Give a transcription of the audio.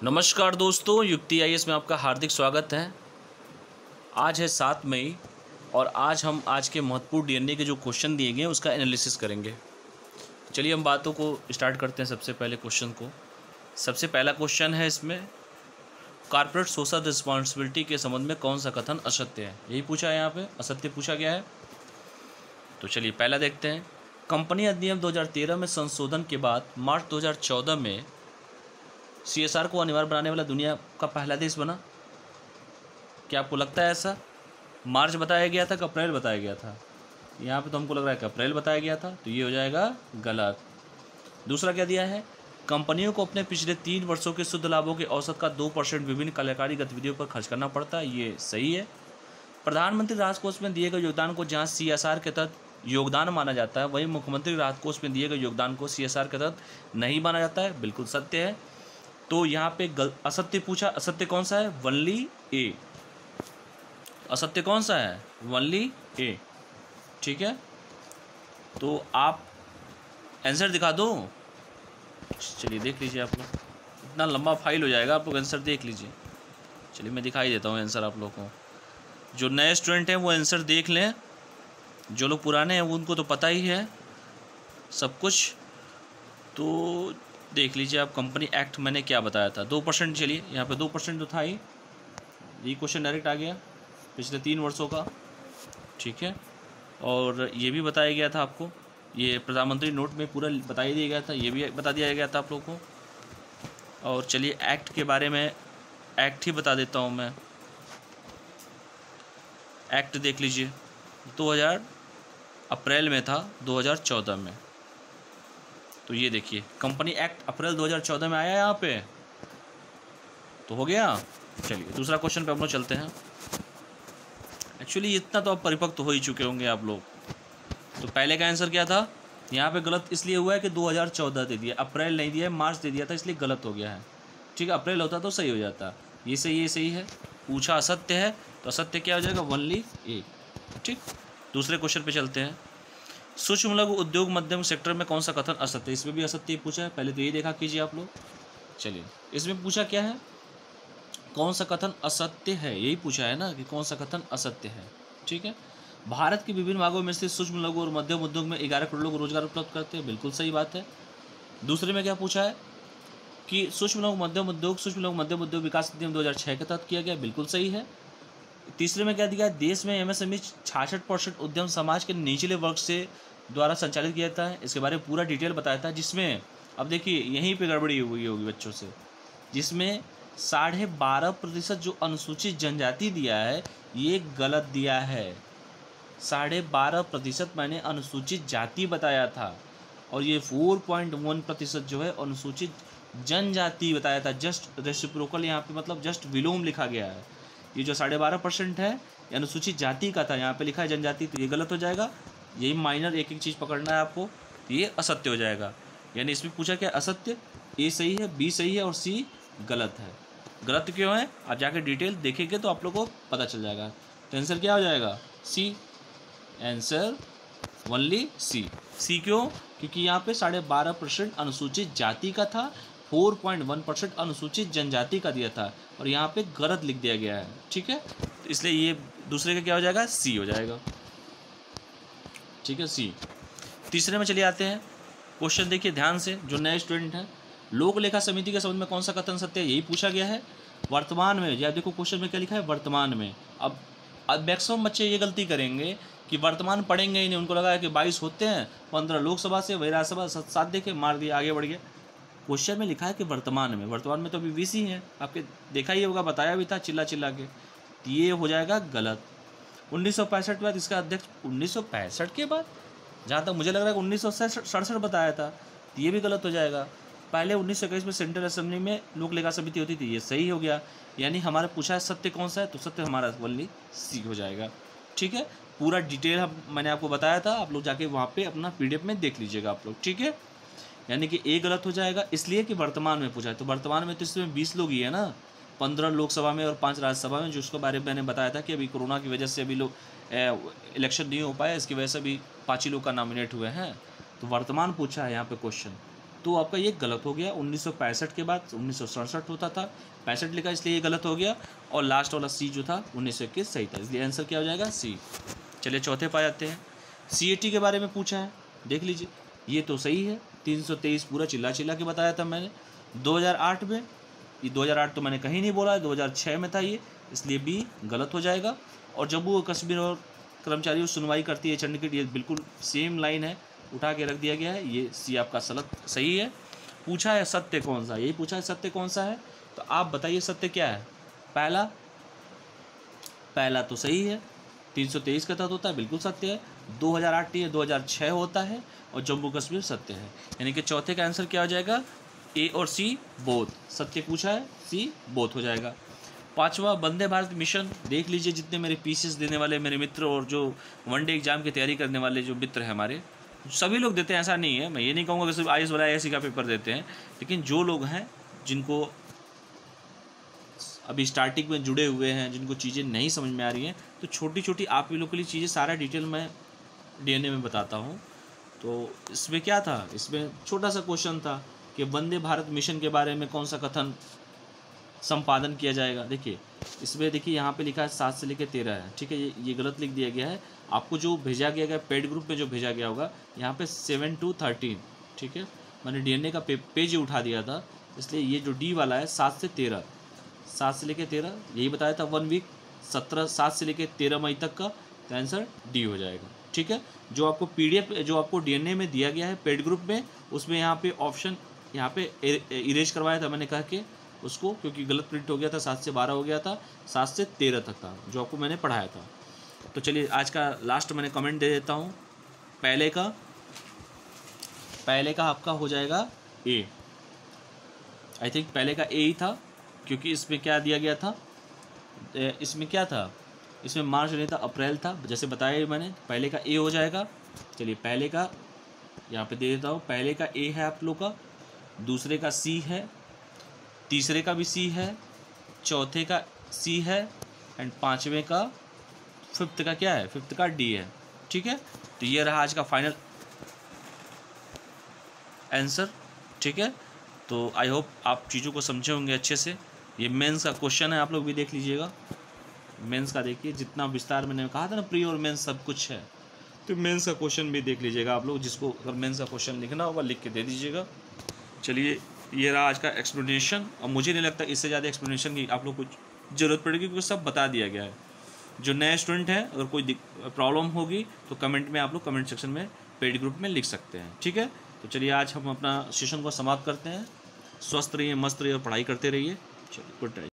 नमस्कार दोस्तों, युक्ति आईएएस में आपका हार्दिक स्वागत है। आज है 7 मई और आज हम आज के महत्वपूर्ण डीएनए के जो क्वेश्चन दिए गए हैं उसका एनालिसिस करेंगे। चलिए हम बातों को स्टार्ट करते हैं। सबसे पहले क्वेश्चन को, सबसे पहला क्वेश्चन है इसमें, कॉर्पोरेट सोशल रिस्पॉन्सिबिलिटी के संबंध में कौन सा कथन असत्य है? यही पूछा है, यहाँ पे असत्य पूछा गया है। तो चलिए पहला देखते हैं। कंपनी अधिनियम 2013 में संशोधन के बाद मार्च 2014 में CSR को अनिवार्य बनाने वाला दुनिया का पहला देश बना। क्या आपको लगता है ऐसा? मार्च बताया गया था कि अप्रैल बताया गया था? यहाँ पे तो हमको लग रहा है कि अप्रैल बताया गया था, तो ये हो जाएगा गलत। दूसरा क्या दिया है? कंपनियों को अपने पिछले 3 वर्षों के शुद्ध लाभों के औसत का 2% विभिन्न कल्याणकारी गतिविधियों पर खर्च करना पड़ता है, ये सही है। प्रधानमंत्री राहत कोष में दिए गए योगदान को जहाँ CSR के तहत योगदान माना जाता है, वहीं मुख्यमंत्री राहत कोष में दिए गए योगदान को CSR के तहत नहीं माना जाता है, बिल्कुल सत्य है। तो यहाँ पे असत्य पूछा। असत्य कौन सा है? वनली ए। असत्य कौन सा है? वनली ए। ठीक है, तो आप आंसर दिखा दो। चलिए देख लीजिए आप लोग, इतना लंबा फाइल हो जाएगा, आप लोग आंसर देख लीजिए। चलिए मैं दिखाई देता हूँ आंसर आप लोगों को। जो नए स्टूडेंट हैं वो आंसर देख लें, जो लोग पुराने हैं उनको तो पता ही है सब कुछ। तो देख लीजिए आप, कंपनी एक्ट मैंने क्या बताया था? 2%। चलिए यहाँ पे 2% तो था ही, ये क्वेश्चन डायरेक्ट आ गया पिछले 3 वर्षों का। ठीक है, और ये भी बताया गया था आपको, ये प्रधानमंत्री नोट में पूरा बता ही दिया गया था, ये भी बता दिया गया था आप लोगों को। और चलिए एक्ट के बारे में, एक्ट ही बता देता हूँ मैं। एक्ट देख लीजिए, 2000 अप्रैल में था, 2014 में। तो ये देखिए, कंपनी एक्ट अप्रैल 2014 में आया यहाँ पे, तो हो गया। चलिए दूसरा क्वेश्चन पे हम लोग चलते हैं। एक्चुअली इतना तो आप परिपक्व हो ही चुके होंगे आप लोग। तो पहले का आंसर क्या था? यहाँ पे गलत इसलिए हुआ है कि 2014 दे दिया, अप्रैल नहीं दिया है, मार्च दे दिया था, इसलिए गलत हो गया है। ठीक है, अप्रैल होता तो सही हो जाता। ये सही है। पूछा असत्य है, तो असत्य क्या हो जाएगा? वनली ए। ठीक, दूसरे क्वेश्चन पे चलते हैं। सूक्ष्म लघु उद्योग मध्यम सेक्टर में कौन सा कथन असत्य है? इसमें भी असत्य पूछा है, पहले तो ये देखा कीजिए आप लोग। चलिए इसमें पूछा क्या है? कौन सा कथन असत्य है, यही पूछा है ना कि कौन सा कथन असत्य है। ठीक है, भारत के विभिन्न भागों में स्थित सूक्ष्म लघु और मध्यम उद्योग में 11 करोड़ लोग रोजगार उपलब्ध करते हैं, बिल्कुल सही बात है। दूसरे में क्या पूछा है कि सूक्ष्म लघु मध्यम उद्योग विकास अधिनियम 2006 के तहत किया गया, बिल्कुल सही है। तीसरे में क्या दिया है? देश में MSME 66% उद्यम समाज के निचले वर्ग से द्वारा संचालित किया जाता है, इसके बारे में पूरा डिटेल बताया था, जिसमें अब देखिए यहीं पे गड़बड़ी हुई होगी बच्चों से, जिसमें 12.5% जो अनुसूचित जनजाति दिया है ये गलत दिया है। 12.5% मैंने अनुसूचित जाति बताया था, और ये 4.1% जो है अनुसूचित जनजाति बताया था। जस्ट रेसिप्रोकल यहाँ पे मतलब जस्ट विलोम लिखा गया है। ये जो 12.5% है ये अनुसूचित जाति का था, यहाँ पे लिखा है जनजाति, तो ये गलत हो जाएगा। यही माइनर एक चीज़ पकड़ना है आपको, तो ये असत्य हो जाएगा। यानी इसमें पूछा क्या? असत्य। ए सही है, बी सही है और सी गलत है। गलत क्यों है आप जाके डिटेल देखेंगे तो आप लोग को पता चल जाएगा। तो आंसर क्या हो जाएगा? सी। आंसर ओनली सी। सी क्यों? क्योंकि यहाँ पे 12.5% अनुसूचित जाति का था, 4.1% अनुसूचित जनजाति का दिया था, और यहाँ पे गलत लिख दिया गया है। ठीक है, तो इसलिए ये दूसरे का क्या हो जाएगा? सी हो जाएगा। ठीक है, सी। तीसरे में चलिए आते हैं। क्वेश्चन देखिए ध्यान से, जो नए स्टूडेंट हैं। लोक लेखा समिति के संबंध में कौन सा कथन सत्य है? यही पूछा गया है। वर्तमान में, या देखो क्वेश्चन में क्या लिखा है? वर्तमान में। अब मैक्सिमम बच्चे ये गलती करेंगे कि वर्तमान पढ़ेंगे ही नहीं, उनको लगा है कि 22 होते हैं, 15 लोकसभा से, वही राज्यसभा 7 देखे, मार दिया, आगे बढ़ गया। क्वेश्चन में लिखा है कि वर्तमान में, वर्तमान में तो अभी 20 ही है, आपके देखा ही होगा, बताया भी था चिल्ला के। तो ये हो जाएगा गलत। 1965 के बाद इसका अध्यक्ष, 1965 के बाद, जहाँ तक मुझे लग रहा है कि 1967 बताया था, तो ये भी गलत हो जाएगा। पहले 1921 में सेंट्रल असेंबली में लोक लेखा समिति होती थी, ये सही हो गया। यानी हमारा पूछा है सत्य कौन सा है, तो सत्य हमारा वनली सी हो जाएगा। ठीक है, पूरा डिटेल मैंने आपको बताया था, आप लोग जाके वहाँ पे अपना PDF में देख लीजिएगा आप लोग। ठीक है, यानी कि ए गलत हो जाएगा, इसलिए कि वर्तमान में पूछा है। तो वर्तमान में तो इसमें 20 लोग ही है ना, 15 लोकसभा में और 5 राज्यसभा में, जिसके बारे में मैंने बताया था कि अभी कोरोना की वजह से अभी लोग इलेक्शन नहीं हो पाया, इसकी वजह से भी 5 ही लोग का नॉमिनेट हुए हैं। तो वर्तमान पूछा है यहाँ पे क्वेश्चन, तो आपका ये गलत हो गया। 1965 के बाद 1967 होता था, 65 लिखा इसलिए ये गलत हो गया। और लास्ट वाला सी जो था 1921 सही था, इसलिए आंसर क्या हो जाएगा सी। चलिए चौथे पे आते हैं। CAT के बारे में पूछा है, देख लीजिए, ये तो सही है। 323 पूरा चिल्ला चिल्ला के बताया था मैंने। 2008 में, ये 2008 तो मैंने कहीं नहीं बोला है, 2006 में था ये, इसलिए बी गलत हो जाएगा। और जम्मू और कश्मीर और कर्मचारियों सुनवाई करती है चंडीगढ़, ये बिल्कुल सेम लाइन है, उठा के रख दिया गया है, ये सी आपका सही है। पूछा है सत्य कौन सा, यही पूछा है सत्य कौन सा है, तो आप बताइए सत्य क्या है। पहला तो सही है, 323 के तहत होता है, बिल्कुल सत्य है। 2008 ये 2006 होता है, और जम्मू कश्मीर सत्य है। यानी कि चौथे का आंसर क्या हो जाएगा, ए और सी बोथ। सत्य पूछा है, सी बोथ हो जाएगा। पांचवा, वंदे भारत मिशन, देख लीजिए जितने मेरे पीसीएस देने वाले मेरे मित्र और जो वनडे एग्जाम की तैयारी करने वाले जो मित्र हैं हमारे, सभी लोग देते हैं, ऐसा नहीं है। मैं ये नहीं कहूँगा कि सिर्फ IAS वाला IAS का पेपर देते हैं, लेकिन जो लोग हैं जिनको अभी स्टार्टिंग में जुड़े हुए हैं, जिनको चीज़ें नहीं समझ में आ रही हैं, तो छोटी छोटी आप लोगों के लिए चीज़ें सारा डिटेल मैं DNA में बताता हूँ। तो इसमें क्या था, इसमें छोटा सा क्वेश्चन था कि वंदे भारत मिशन के बारे में कौन सा कथन संपादन किया जाएगा। देखिए इसमें, देखिए यहाँ पे लिखा है 7 से लेकर 13 है, ठीक है, ये गलत लिख दिया गया है। आपको जो भेजा गया पेड ग्रुप में जो भेजा गया होगा, यहाँ पे 7 to 13, ठीक है, मैंने DNA का पेज ही उठा दिया था, इसलिए ये जो D वाला है 7 से 13, 7 से लेकर 13 यही बताया था। 1 वीक 7 से लेकर 13 मई तक का, तो आंसर D हो जाएगा, ठीक है। जो आपको PDF जो आपको DNA में दिया गया है पेड ग्रुप में, उसमें यहाँ पे ऑप्शन यहाँ पे इरेज करवाया था मैंने कह के उसको, क्योंकि गलत प्रिंट हो गया था, 7 से 12 हो गया था, 7 से 13 तक था जो आपको मैंने पढ़ाया था। तो चलिए आज का लास्ट मैंने कमेंट दे देता हूँ। पहले का आपका हो जाएगा ए, आई थिंक पहले का ए ही था, क्योंकि इसमें क्या दिया गया था, इसमें क्या था, इसमें मार्च नहीं था, अप्रैल था, जैसे बताया मैंने, पहले का ए हो जाएगा। चलिए पहले का यहाँ पे दे देता हूँ, पहले का ए है आप लोग का, दूसरे का सी है, तीसरे का भी सी है, चौथे का सी है, एंड पांचवें का, फिफ्थ का क्या है, फिफ्थ का डी है, ठीक है। तो ये रहा आज का फाइनल आंसर, ठीक है। तो आई होप आप चीज़ों को समझे होंगे अच्छे से। ये मेंस का क्वेश्चन है, आप लोग भी देख लीजिएगा। मेंस का देखिए, जितना विस्तार मैंने कहा था ना, प्री और मेंस सब कुछ है, तो मेंस का क्वेश्चन भी देख लीजिएगा आप लोग। जिसको अगर मेंस का क्वेश्चन लिखना होगा लिख के दे दीजिएगा। चलिए ये रहा आज का एक्सप्लेनेशन, और मुझे नहीं लगता इससे ज़्यादा एक्सप्लेनेशन की आप लोग को ज़रूरत पड़ेगी, क्योंकि सब बता दिया गया है। जो नए स्टूडेंट हैं, अगर कोई प्रॉब्लम होगी तो कमेंट में आप लोग कमेंट सेक्शन में पेड ग्रुप में लिख सकते हैं, ठीक है। तो चलिए आज हम अपना सेशन को समाप्त करते हैं। स्वस्थ रहिए, मस्त रहिए और पढ़ाई करते रहिए। चलिए गुड नाइट।